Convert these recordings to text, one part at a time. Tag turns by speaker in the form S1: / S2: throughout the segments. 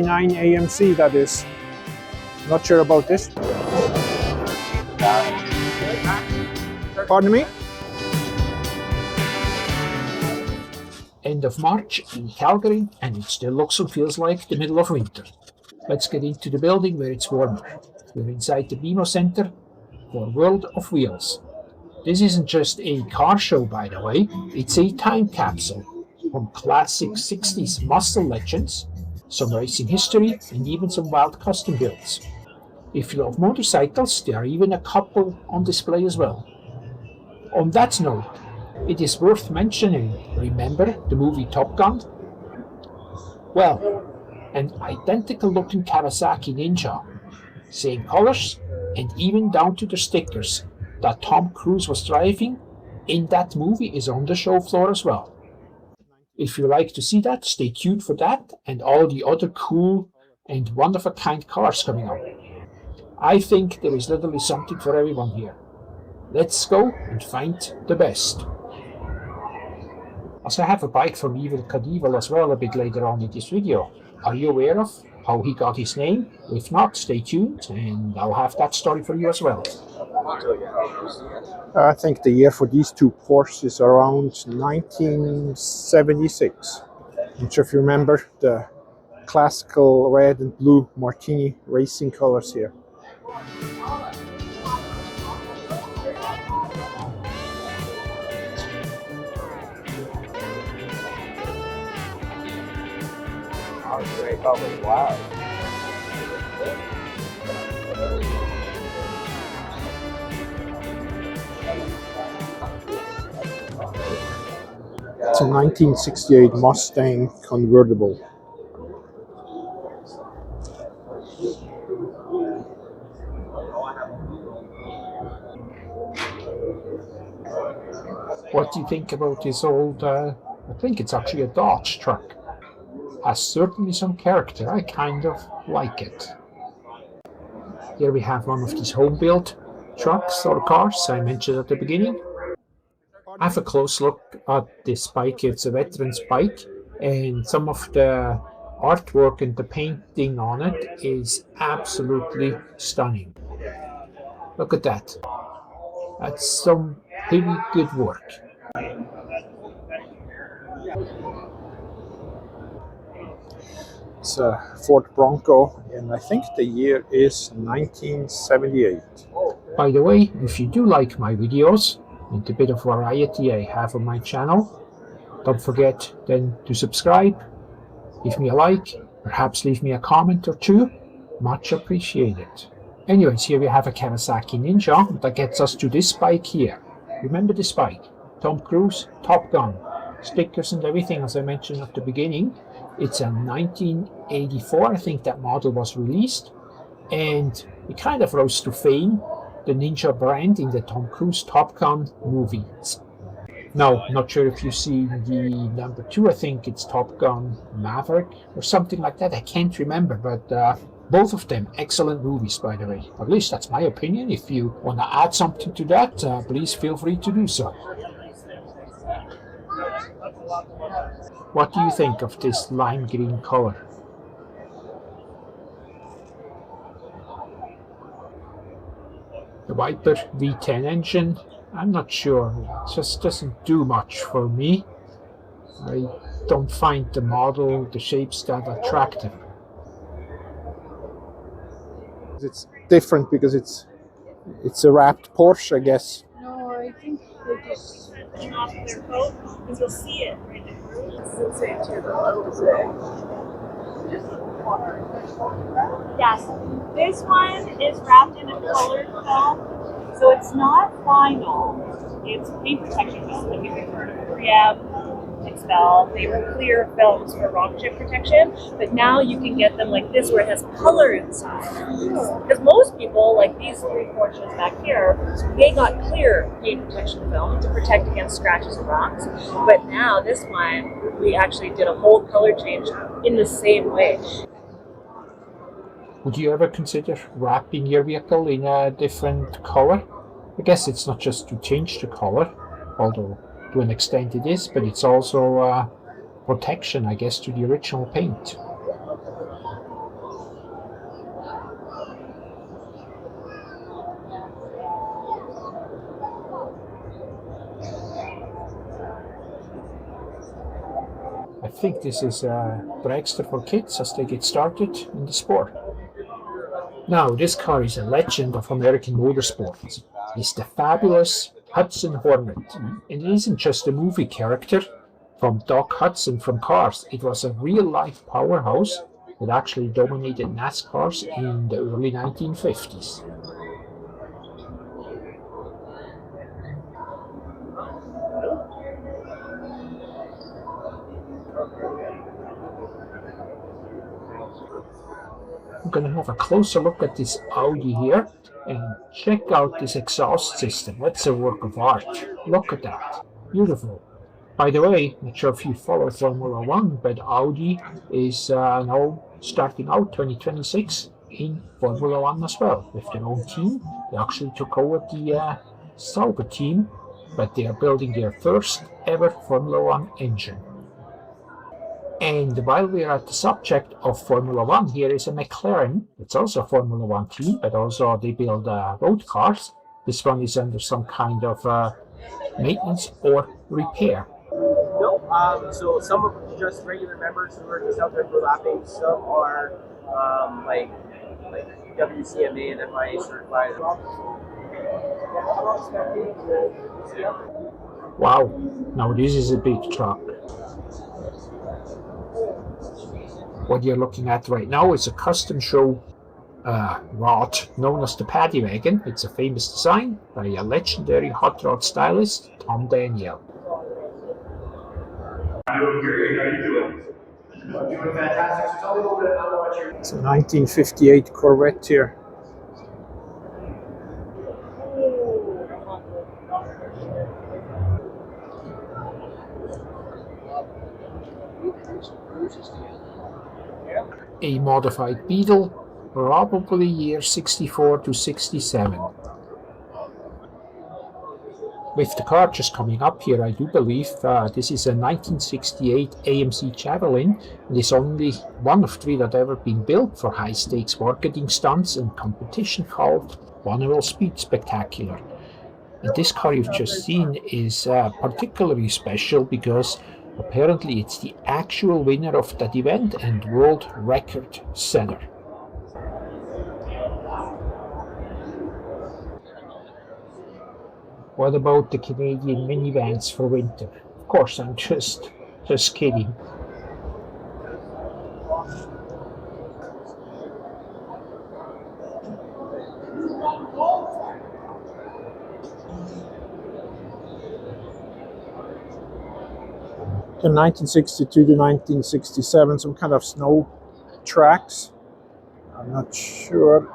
S1: 9 AMC, that is. Not sure about this. Pardon me?
S2: End of March in Calgary, and it still looks and feels like the middle of winter. Let's get into the building where it's warmer. We're inside the BMO Centre for World of Wheels. This isn't just a car show, by the way, it's a time capsule from classic 60s muscle legends, some racing history, and even some wild custom builds. If you love motorcycles, there are even a couple on display as well. On that note, it is worth mentioning, remember the movie Top Gun? Well, an identical looking Kawasaki Ninja, same colors and even down to the stickers that Tom Cruise was driving in that movie is on the show floor as well. If you like to see that, stay tuned for that and all the other cool and one-of-a-kind cars coming up. I think there is literally something for everyone here. Let's go and find the best. Also, I have a bike from Evel Knievel as well a bit later on in this video. Are you aware of how he got his name? If not, stay tuned and I'll have that story for you as well.
S1: I think the year for these two Porsches is around 1976. Not sure if you remember the classical red and blue Martini racing colors here.
S3: Wow.
S1: It's a 1968 Mustang convertible.
S2: What do you think about this old, I think it's actually a Dodge truck? Has certainly some character, I kind of like it. Here we have one of these home-built trucks or cars I mentioned at the beginning. I have a close look at this bike. It's a veteran's bike, and some of the artwork and the painting on it is absolutely stunning. Look at that. That's some pretty good work.
S1: It's a Ford Bronco, and I think the year is 1978.
S2: By the way, if you do like my videos and the bit of variety I have on my channel, don't forget then to subscribe, give me a like, perhaps leave me a comment or two, much appreciated. Anyways, here we have a Kawasaki Ninja that gets us to this bike here. Remember this bike? Tom Cruise, Top Gun, stickers and everything as I mentioned at the beginning. It's a 1984, I think that model was released, and it kind of rose to fame, the Ninja brand in the Tom Cruise Top Gun movies. Now, not sure if you've seen the number 2, I think it's Top Gun Maverick or something like that, I can't remember, but both of them excellent movies, by the way. At least that's my opinion. If you want to add something to that, please feel free to do so. What do you think of this lime green color? The Viper V10 engine, I'm not sure, it just doesn't do much for me. I don't find the model, the shapes that attractive.
S1: It's different because it's a wrapped Porsche, I guess.
S4: No, I think they're just taking off their coat because you'll see it right there. It'll say it here, yes, this one is wrapped in a colored film, so it's not vinyl. It's paint protection film, like if you've heard of 3M, Expel. They were clear films for rock chip protection, but now you can get them like this where it has color inside. Because most people, like these 3 Porsches back here, they got clear paint protection film to protect against scratches and rocks. But now this one, we actually did a whole color change in the same way.
S2: Would you ever consider wrapping your vehicle in a different color? I guess it's not just to change the color, although to an extent it is, but it's also protection, I guess, to the original paint. I think this is a dragster for kids as they get started in the sport. Now, this car is a legend of American motorsports. It's the fabulous Hudson Hornet. And it isn't just a movie character from Doc Hudson from Cars. It was a real-life powerhouse that actually dominated NASCARs in the early 1950s. I'm going to have a closer look at this Audi here and check out this exhaust system. That's a work of art. Look at that. Beautiful. By the way, not sure if you follow Formula One, but Audi is now starting out 2026 in Formula One as well with their own team. They actually took over the Sauber team, but they are building their first ever Formula One engine. And while we are at the subject of Formula One, here is a McLaren. It's also a Formula One team, but also they build road cars. This one is under some kind of maintenance or repair.
S3: No, so some are just regular members who are just out there for lapping. Some are like WCMA and FIA certified.
S2: Wow, now this is a big truck. What you're looking at right now is a custom show rod known as the Paddy Wagon. It's a famous design by a legendary hot rod stylist, Tom Daniel.
S3: Doing fantastic. So tell me a little bit about what you're.
S1: It's a 1958 Corvette here.
S2: A modified Beetle, probably year 64 to 67. With the car just coming up here, I do believe this is a 1968 AMC Javelin, and it's only one of three that ever been built for high-stakes marketing stunts and competition called Bonneville Speed Spectacular. And this car you've just seen is particularly special because apparently it's the actual winner of that event and world record setter. What about the Canadian minivans for winter? Of course, I'm just kidding.
S1: In 1962 to 1967, some kind of snow tracks. I'm not sure.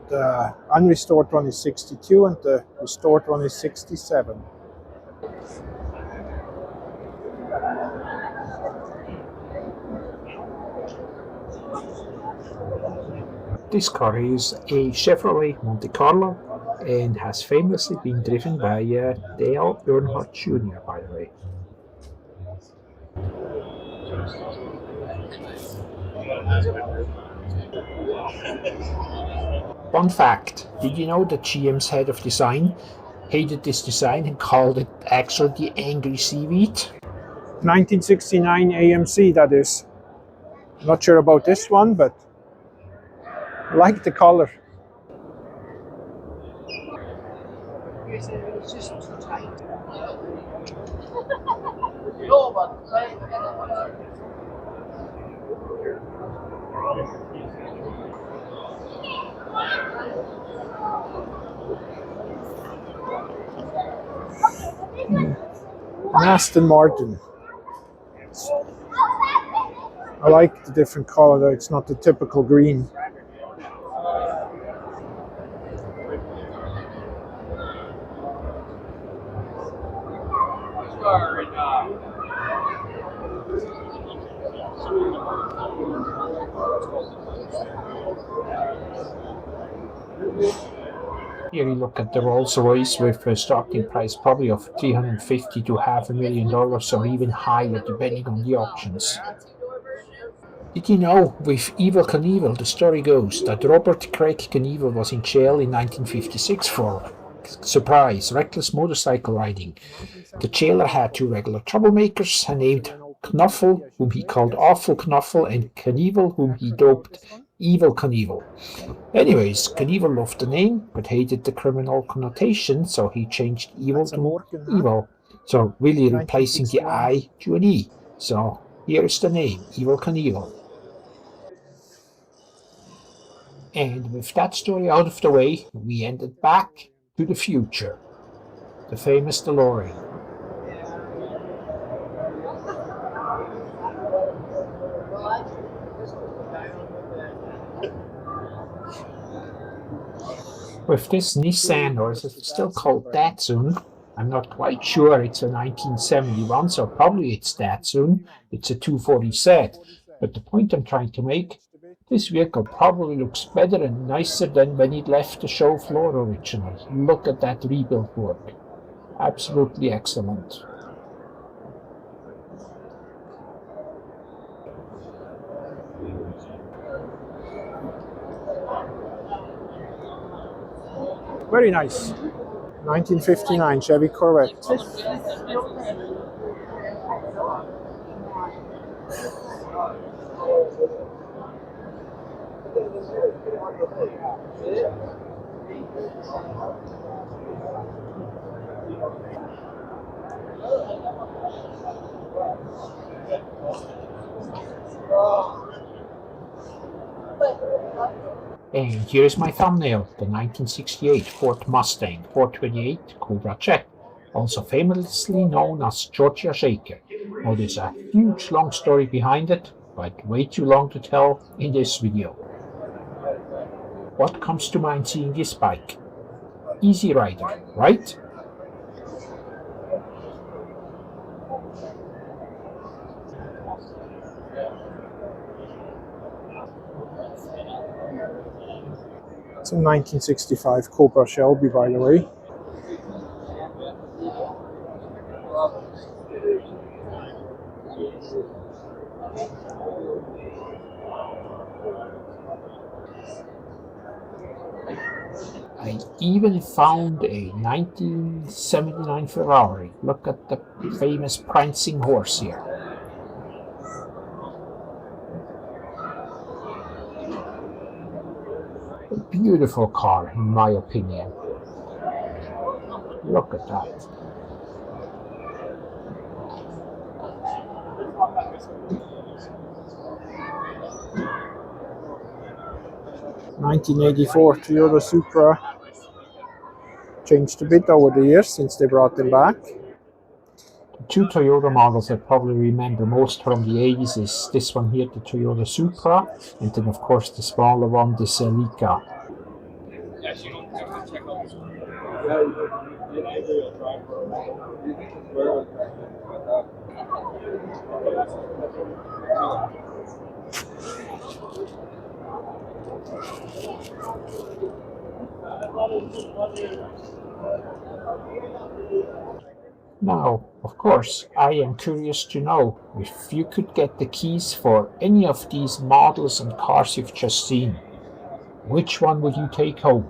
S1: The unrestored one is 62 and the restored one is 67.
S2: This car is a Chevrolet Monte Carlo and has famously been driven by Dale Earnhardt Jr., by the way. Fun fact, did you know that GM's head of design hated this design and called it actually the Angry Seaweed?
S1: 1969 AMC, that is. Not sure about this one, but I like the color.
S5: It's just too tight.
S1: An Aston Martin. I like the different color though, it's not the typical green.
S2: Here you look at the Rolls-Royce with a starting price probably of $350,000 to $500,000 or even higher depending on the auctions. Did you know, with Evel Knievel, the story goes that Robert Craig Knievel was in jail in 1956 for, surprise, reckless motorcycle riding. The jailer had two regular troublemakers named Knuffle, whom he called Awful Knuffle, and Knievel, whom he dubbed Evel Knievel. Anyways, Knievel loved the name, but hated the criminal connotation, so he changed evil to evil. So really replacing the I to an E. So here's the name, Evel Knievel. And with that story out of the way, we ended back to the future. The famous DeLorean. With this Nissan, or is it still called Datsun? I'm not quite sure. It's a 1971, so probably it's Datsun. It's a 240Z. But the point I'm trying to make, this vehicle probably looks better and nicer than when it left the show floor originally. Look at that rebuild work. Absolutely excellent.
S1: Very nice. 1959 Chevy Corvette.
S2: And here is my thumbnail, the 1968 Ford Mustang 428 Cobra Check, also famously known as Georgia Shaker. Now there's a huge long story behind it, but way too long to tell in this video. What comes to mind seeing this bike? Easy Rider, right?
S1: It's a 1965 Cobra Shelby, by the way.
S2: I even found a 1979 Ferrari. Look at the famous prancing horse here. A beautiful car, in my opinion. Look at that.
S1: '84 Toyota Supra. Changed a bit over the years since they brought them back.
S2: The two Toyota models I probably remember most from the 80s is this one here, the Toyota Supra, and then of course the smaller one, the Celica. Now, of course, I am curious to know if you could get the keys for any of these models and cars you've just seen, which one would you take home?